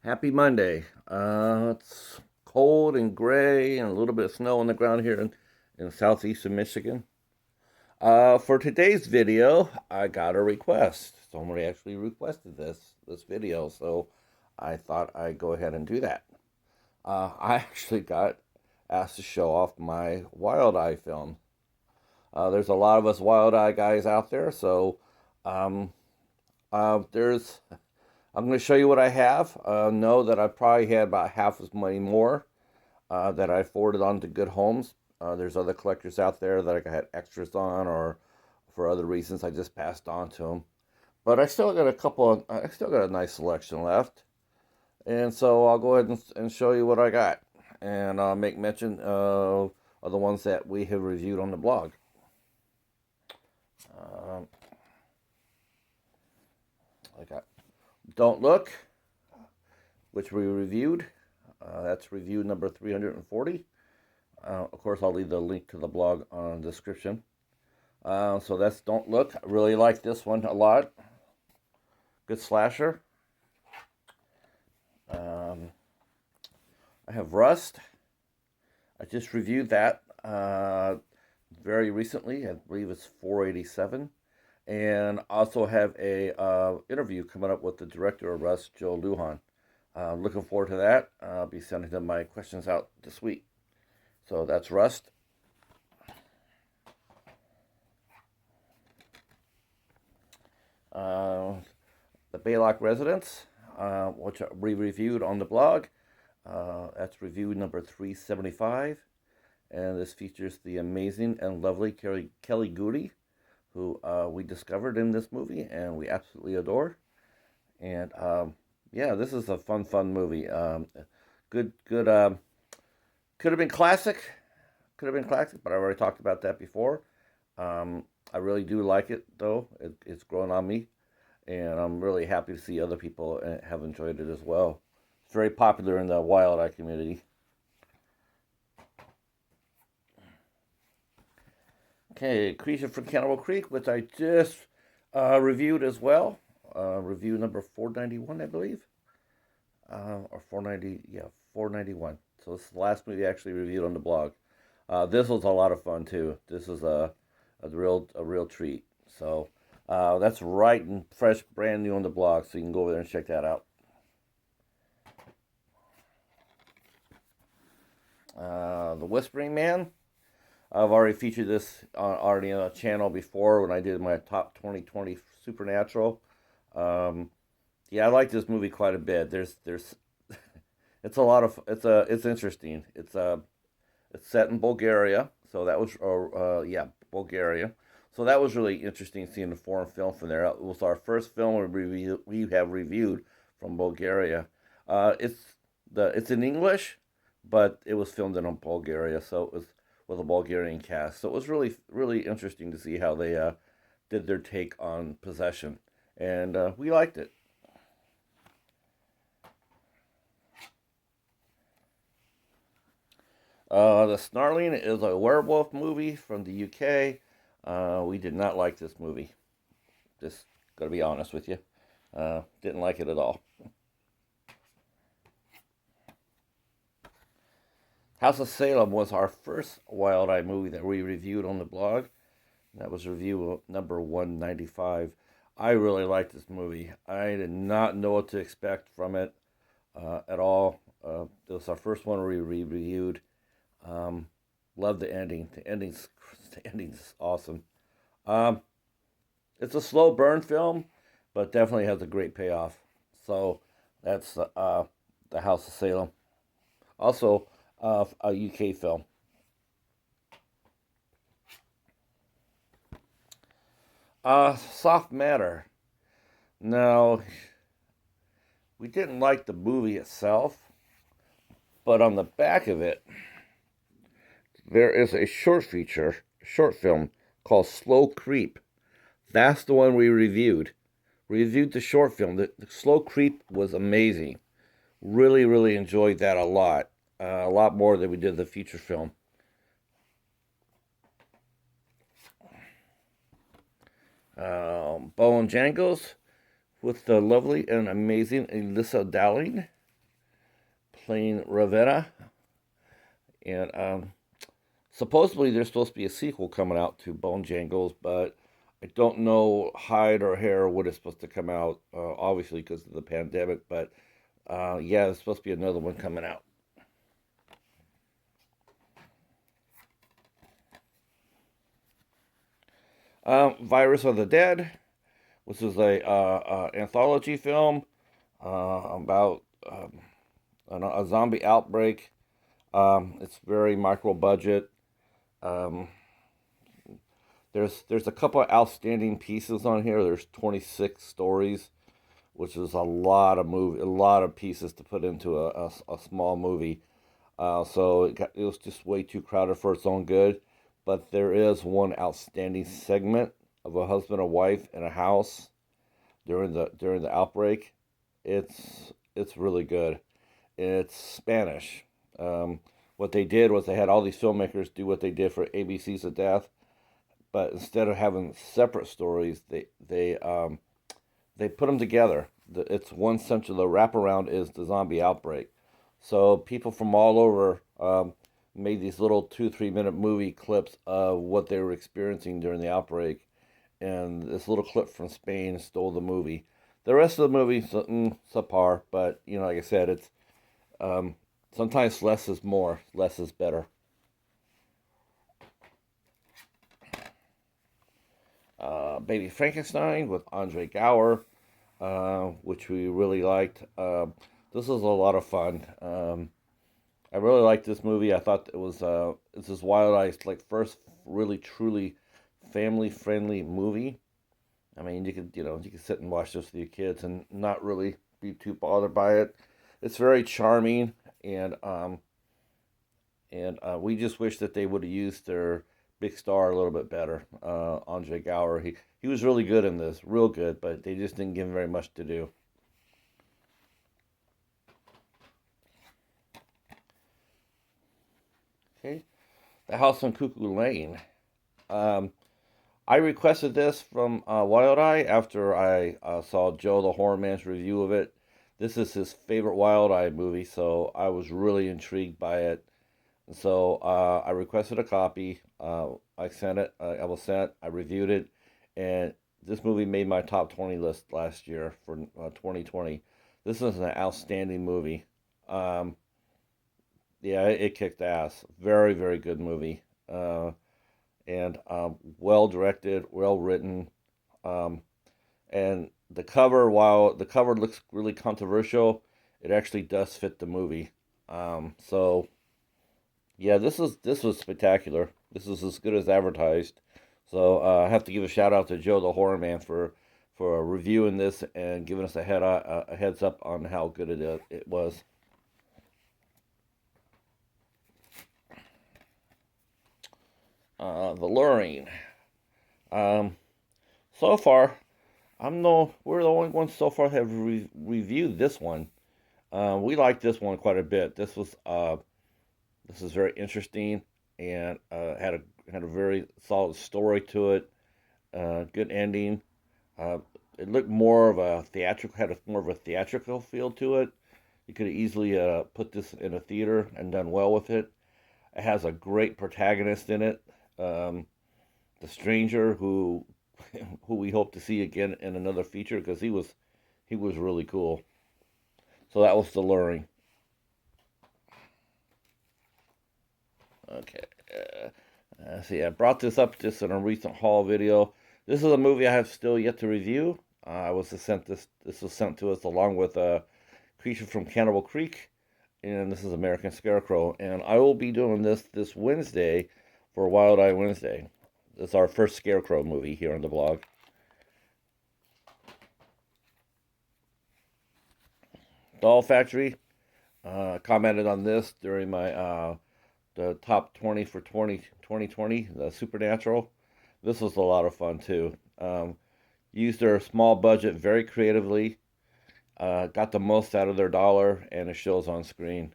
Happy Monday. It's cold and gray and a little bit of snow on the ground here in southeastern Michigan. For today's video, I got a request. Somebody actually requested this video, so I thought I'd go ahead and do that. I actually got asked to show off my Wild Eye film. There's a lot of us Wild Eye guys out there, so um, there's I'm going to show you what I have. Know that I probably had about half as many more that I forwarded on to good homes. There's other collectors out there that I had extras on, or for other reasons I just passed on to them. But I still got I still got a nice selection left. And so I'll go ahead and show you what I got. And I'll make mention of the ones that we have reviewed on the blog. Um, I got Don't Look, which we reviewed. That's review number 340. Of course, I'll leave the link to the blog on the description. So that's Don't Look. I really like this one a lot. Good slasher. I have Rust. I just reviewed that very recently. I believe it's 487. And also have a interview coming up with the director of Rust, Joe Lujan. Looking forward to that. I'll be sending them my questions out this week. So that's Rust. The Baylock Residence, which we reviewed on the blog. That's review number 375. And this features the amazing and lovely Kelly Goody, who we discovered in this movie and we absolutely adore. And yeah, this is a fun movie. Good. Could have been classic. Could have been classic, but I already talked about that before. I really do like it, though. It's grown on me, and I'm really happy to see other people have enjoyed it as well. It's very popular in the Wild Eye community. Okay, Creature from Cannibal Creek, which I just reviewed as well. Review number 491, I believe. Or 490, yeah, 491. So this is the last movie I actually reviewed on the blog. This was a lot of fun too. This is a real treat. So that's right and fresh, brand new on the blog. So you can go over there and check that out. The Whispering Man. I've already featured this already on a channel before when I did my top 2020 Supernatural. Yeah, I like this movie quite a bit. There's it's a lot of it's interesting. It's set in Bulgaria, so that was yeah, Bulgaria. So that was really interesting seeing the foreign film from there. It was our first film we have reviewed from Bulgaria. It's in English, but it was filmed in Bulgaria, so it was with a Bulgarian cast. So it was really interesting to see how they did their take on possession, and we liked it. The Snarling is a werewolf movie from the UK. We did not like this movie. Just gotta be honest with you. Didn't like it at all. House of Salem was our first Wild Eye movie that we reviewed on the blog. That was review number 195. I really liked this movie. I did not know what to expect from it at all. It was our first one we reviewed. Love the ending. The ending's awesome. Um, it's a slow burn film, but definitely has a great payoff. So that's the House of Salem. Also, a UK film. Soft Matter. Now, we didn't like the movie itself, but on the back of it, there is a short film called Slow Creep. That's the one we reviewed. We reviewed the short film. The Slow Creep was amazing. Really enjoyed that a lot more than we did the feature film. Bone Jangles with the lovely and amazing Alyssa Dowling. playing Ravenna, and supposedly there's supposed to be a sequel coming out to Bone Jangles, but I don't know hide or hair when it's supposed to come out. Obviously because of the pandemic, but yeah, there's supposed to be another one coming out. Virus of the Dead, which is a anthology film about a zombie outbreak. It's very micro budget. Um, there's a couple of outstanding pieces on here. There's 26 stories, which is a lot of pieces to put into a small movie. So it was just way too crowded for its own good. But there is one outstanding segment of a husband and wife in a house during the outbreak. It's really good. It's Spanish. What they did was they had all these filmmakers do what they did for ABC's of Death, but instead of having separate stories, they put them together. It's one central. The wraparound is the zombie outbreak. So people from all over made these little 2-3 minute movie clips of what they were experiencing during the outbreak, and this little clip from Spain stole the movie. The rest of the movie subpar, but like I said, it's sometimes less is more, less is better. Baby Frankenstein with Andre Gower, which we really liked. This was a lot of fun. I really liked this movie. I thought this is Wild Eyes like first really truly family friendly movie. I mean, you could sit and watch this with your kids and not really be too bothered by it. It's very charming, and we just wish that they would have used their big star a little bit better. Andre Gower, he was really good in this, real good, but they just didn't give him very much to do. Okay, The House on Cuckoo Lane. Um, I requested this from Wild Eye after I saw Joe the Horror Man's review of it. This is his favorite Wild Eye movie, so I was really intrigued by it. So I requested a copy. I sent it. I was sent. I reviewed it, and this movie made my top 20 list last year for 2020. This is an outstanding movie. Um, yeah, it kicked ass. Very, very good movie. And well directed, well written. Um, and the cover, while the cover looks really controversial, it actually does fit the movie. So yeah, this was spectacular. This is as good as advertised. So I have to give a shout out to Joe the Horror Man for reviewing this and giving us a heads up on how good it was. The Luring. Um, so far, we're the only ones so far have reviewed this one. We liked this one quite a bit. This is very interesting and had a very solid story to it. Good ending. It looked more of a theatrical had a more of a theatrical feel to it. You could have easily put this in a theater and done well with it. It has a great protagonist in it, um, the stranger who we hope to see again in another feature because he was really cool. So that was the luring. Okay. See, I brought this up just in a recent haul video. This is a movie I have still yet to review. I was sent this. This was sent to us along with Creature from Cannibal Creek, and this is American Scarecrow. And I will be doing this Wednesday for Wild Eye Wednesday. This is our first Scarecrow movie here on the blog. Doll Factory. Commented on this during my the top 20 for 2020, the Supernatural. This was a lot of fun too. Used their small budget very creatively, got the most out of their dollar, and it shows on screen.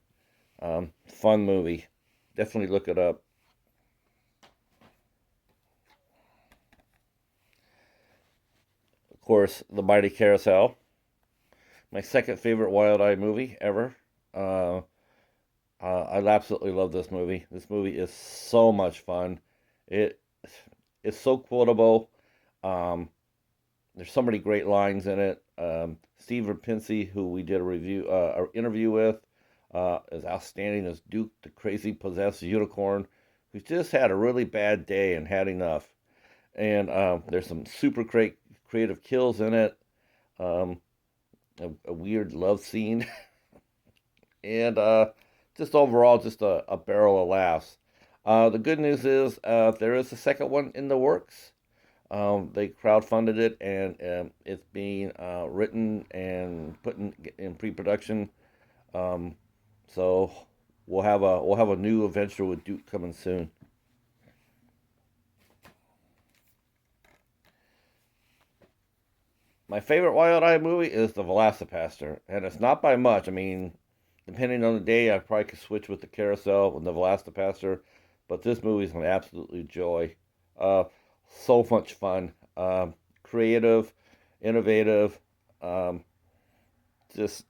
Fun movie. Definitely look it up. Of course, The Mighty Carousel. My second favorite Wild Eye movie ever. I absolutely love this movie. This movie is so much fun. It it's so quotable. Um, there's so many great lines in it. Steve Rapinski, who we did a review, or interview with, is outstanding as Duke, the crazy possessed unicorn, who's just had a really bad day and had enough. And there's some super great creative kills in it. Um, a weird love scene, and just overall, just a barrel of laughs. The good news is there is a second one in the works. They crowdfunded it, and it's being written and put in pre-production. Um, so we'll have a new adventure with Duke coming soon. My favorite Wild Eye movie is The Velocipaster, and it's not by much. I mean, depending on the day, I probably could switch with the Carousel and the Velocipaster, but this movie is an absolutely joy. Uh, so much fun, creative, innovative. Um, just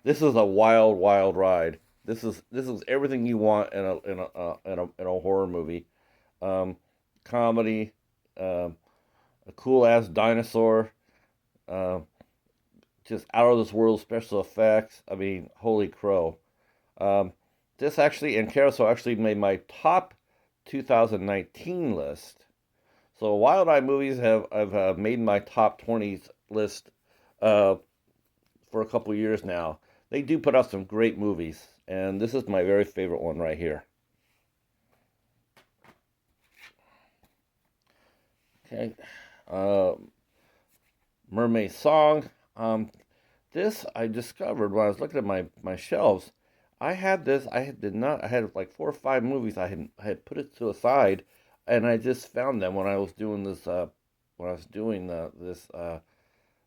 this is a wild, wild ride. This is everything you want in a horror movie. Um, comedy, um, a cool ass dinosaur. Um, just out of this world special effects. I mean, holy crow. Um, this actually, and Carousel actually made my top 2019 list. So Wild Eye movies have made my top 20s list uh, for a couple years now. They do put out some great movies, and this is my very favorite one right here. Okay, uh, Mermaid Song. This I discovered when I was looking at my shelves. I had this. Did not. I had like 4 or 5 movies. I had put it to the side, and I just found them when I was doing this. When I was doing this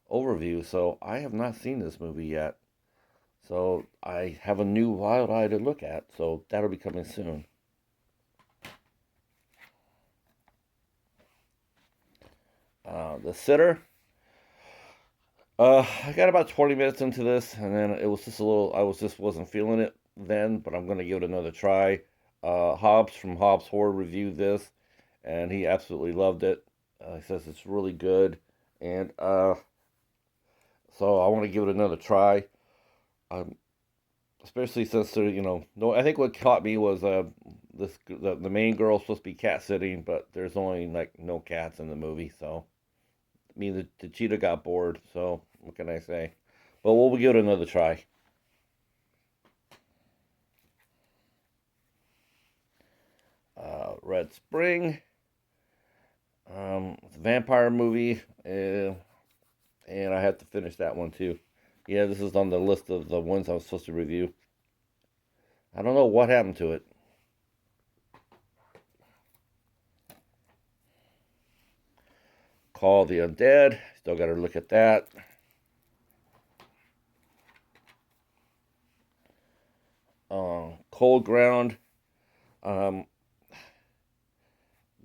overview. So I have not seen this movie yet. So I have a new Wild Eye to look at. So that'll be coming soon. The Sitter. I got about 20 minutes into this, and then it was just a little. I was just wasn't feeling it then, but I'm gonna give it another try. Hobbs from Hobbs Horror reviewed this, and he absolutely loved it. He says it's really good, and so I want to give it another try. Um, Especially since no. I think what caught me was the main girl's supposed to be cat sitting, but there's only like no cats in the movie, so me the cheetah got bored. So what can I say? But we'll give it another try. Red Spring. It's a vampire movie, and I have to finish that one too. Yeah, this is on the list of the ones I was supposed to review. I don't know what happened to it. Call the Undead. Still got to look at that. Cold Ground. Um,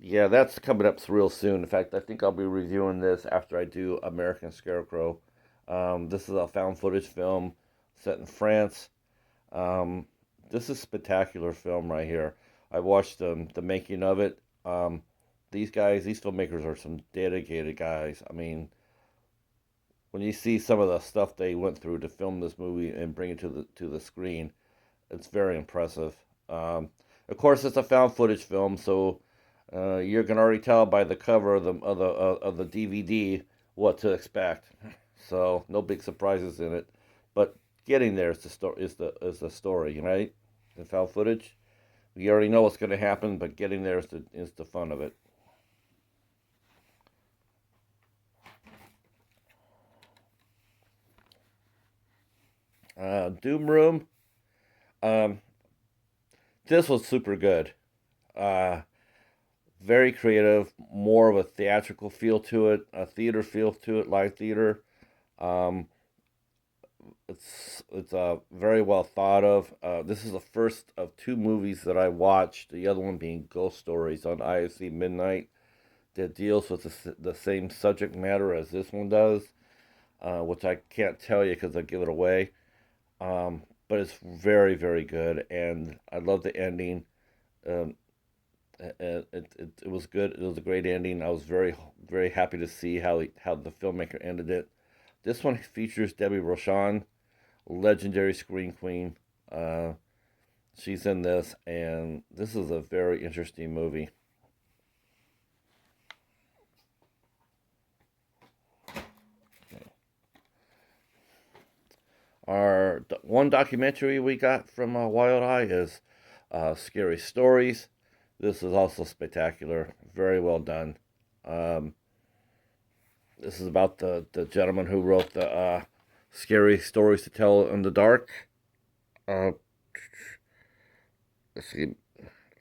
yeah, that's coming up real soon. In fact, I think I'll be reviewing this after I do American Scarecrow. This is a found footage film set in France. Um, this is a spectacular film right here. I watched the making of it. These filmmakers are some dedicated guys. I mean, when you see some of the stuff they went through to film this movie and bring it to the screen, it's very impressive. Of course, it's a found footage film, so you can already tell by the cover of the DVD what to expect. So no big surprises in it, but getting there is the story. Is the story, right? The found footage. We already know what's going to happen, but getting there is the fun of it. Doom Room. Um, this was super good. Uh, Very creative, more of a theatrical feel to it, a theater feel to it, live theater. Um, it's very well thought of. This is the first of 2 movies that I watched. The other one being Ghost Stories on IFC Midnight, that deals with the same subject matter as this one does, which I can't tell you because I give it away. Um, but it's very, very good, and I love the ending. Um, it was good. It was a great ending. I was very, very happy to see how the filmmaker ended it. This one features Debbie Rochon, legendary screen queen. Uh, she's in this, and this is a very interesting movie. Our one documentary we got from Wild Eye is Scary Stories. This is also spectacular, very well done. Um, this is about the gentleman who wrote the Scary Stories to Tell in the Dark. Uh, let's see,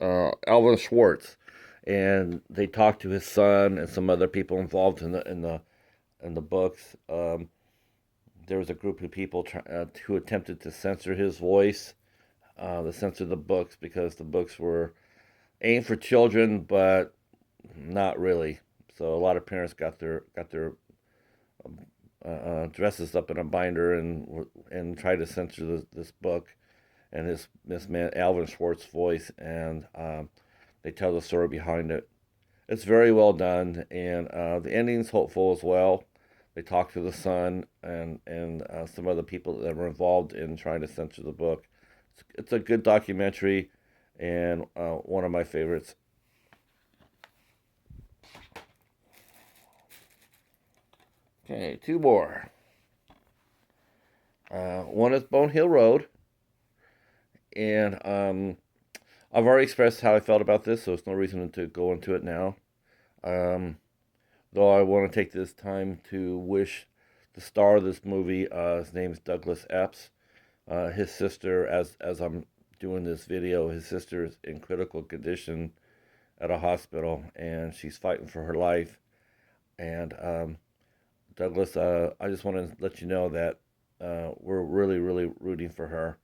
Alvin Schwartz, and they talked to his son and some other people involved in the books. There was a group of people who attempted to censor his voice, to censor the books because the books were aimed for children, but not really. So a lot of parents got their dresses up in a binder and tried to censor this book and this man Alvin Schwartz voice, and they tell the story behind it. It's very well done, and the ending's hopeful as well. They talk to the son and some other people that were involved in trying to censor the book. It's a good documentary, and one of my favorites. Okay, two more. One is Bone Hill Road, and I've already expressed how I felt about this, so there's no reason to go into it now. Um, though I want to take this time to wish the star of this movie, his name is Douglas Epps. His sister, as I'm doing this video, his sister is in critical condition at a hospital, and she's fighting for her life. And Douglas, I just want to let you know that we're really, really rooting for her.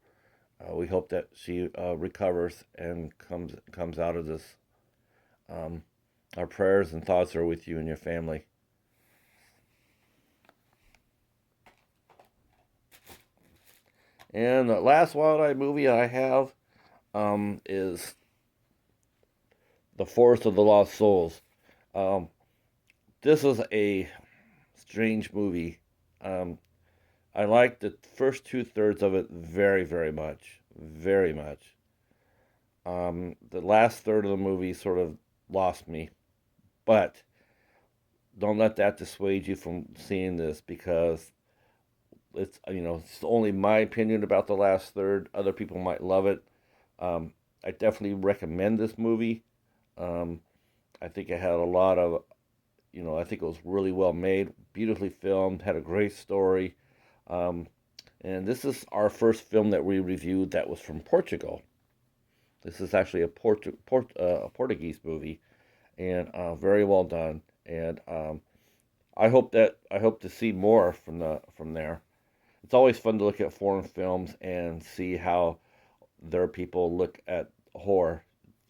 We hope that she recovers and comes out of this. Um, our prayers and thoughts are with you and your family. And the last Wild Eye movie I have is The Forest of the Lost Souls. Um, this is a strange movie. Um, I like the first two-thirds of it very, very much. Very much. The last third of the movie sort of lost me. But don't let that dissuade you from seeing this because it's only my opinion about the last third. Other people might love it. I definitely recommend this movie. Um, I think it had a lot of, I think it was really well made, beautifully filmed, had a great story. Um, and this is our first film that we reviewed that was from Portugal. This is actually a Portuguese movie, and very well done. And I hope to see more from there. It's always fun to look at foreign films and see how their people look at horror.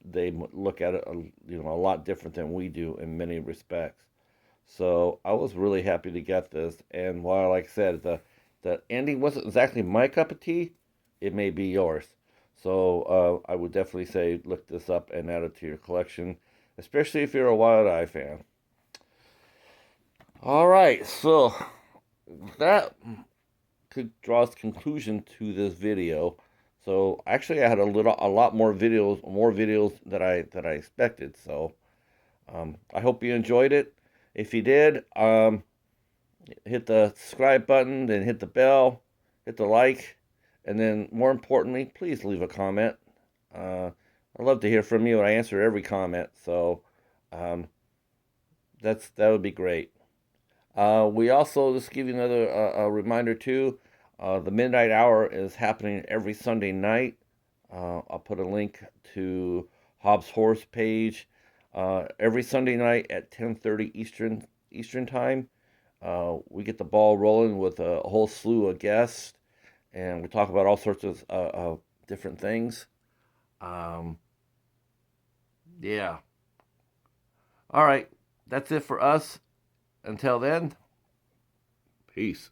They look at it, a lot different than we do in many respects. So I was really happy to get this. And while, like I said, the ending wasn't exactly my cup of tea, it may be yours. So I would definitely say look this up and add it to your collection, especially if you're a Wild Eye fan. All right, so that could draw its conclusion to this video. So actually, I had a lot more videos that I expected. So I hope you enjoyed it. If you did, hit the subscribe button, then hit the bell, hit the like, and then more importantly, please leave a comment. I'd love to hear from you, and I answer every comment. So um, that would be great. We also, just give you another reminder too, the Midnight Hour is happening every Sunday night. I'll put a link to Hobbs Horse page every Sunday night at 10:30 Eastern time. We get the ball rolling with a whole slew of guests, and we talk about all sorts of different things. Um, yeah. All right, that's it for us. Until then, peace.